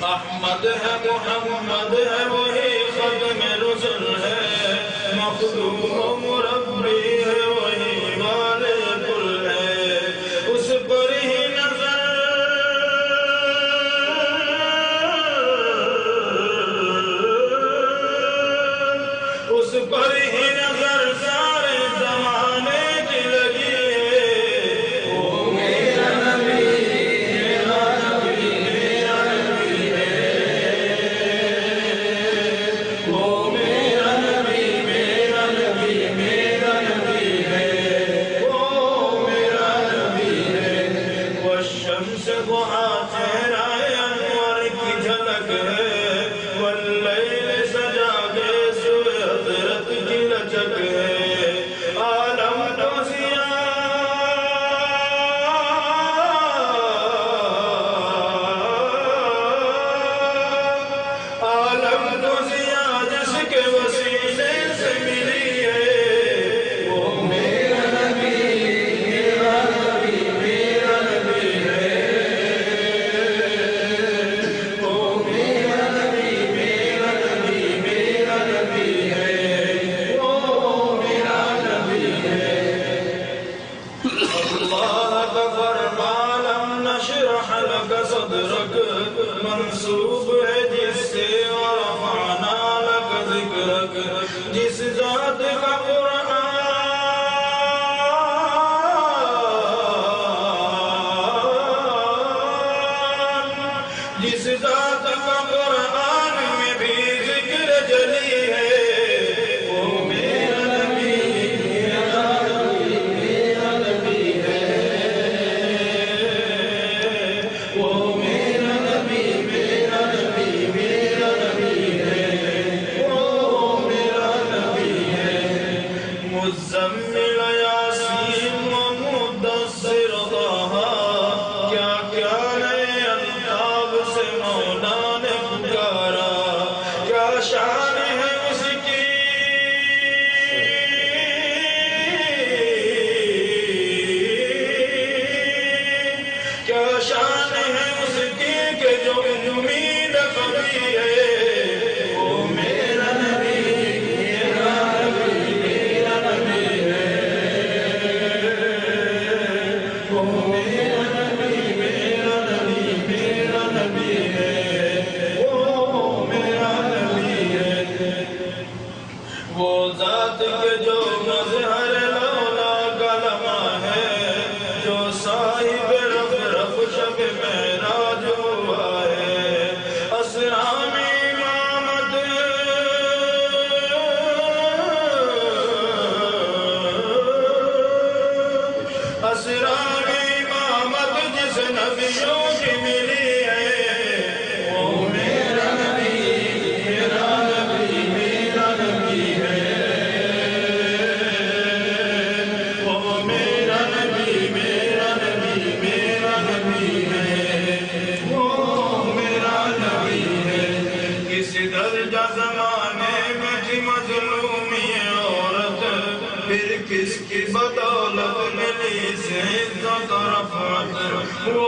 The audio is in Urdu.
احمد ہے محمد ہے وہی ختم رسل ہے مخدوم و مربی ہے وہی والد کل ہے اس پر ہی نظر اس پر ہی نظر سارے زمانے کی لگی ہے وہ میرا نبی میرا نبی میرا نبی ہے وہ میرا نبی میرا نبی میرا نبی ہے وہ میرا نبی ہے والشمس ضحا چہرہ انور کی جھلک ہے واللیل سجا کے سوئے حضرت کی لچک ہے عالم تو عالم تو ضیاء جس کے وسیلے سے ملی ہے وہ میرا نبی میرا نبی میرا نبی ہے وہ میرا نبی میرا نبی میرا نبی ہے وہ میرا نبی ہے اللہ کا فرمان لم نشرح لك صدرك منسوب ہے جس سے ورفعنا لك ذکرك جس ذات کا قرآن جس ذات کا قرآن میں بھی ذکر جلی ہے وہ میرا نبی میرا نبی میرا نبی ہے وہ میرا نبی میرا نبی میرا نبی ہے وہ میرا نبی ہے مزمل یاسین و مدثر طہ کیا کیا نئے الطاف سے مولا نے پکارا کیا شان ہے اس کی کیا شان ہے اس کی کہ جو امید کبھی ہے وہ میرا نبی میرا نبی میرا نبی ہے وہ میرا نبی میرا نبی میرا نبی ہے وہ میرا نبی ہے وہ ذات کے جو مظہر لولا کلمہ ہے جو صاحب رب رب شب معراج ہوا ہے اسرام امامت اسرام امامت جس نبیوں کی ملی ہے وہ میرا نبی میرا نبی میرا نبی ہے وہ میرا نبی میرا نبی میرا نبی ہے وہ میرا نبی ہے کس درجہ زمانے میں تھی مظلومی عورت پھر کس کی بدولت ملی سے عزت و رفعت وہ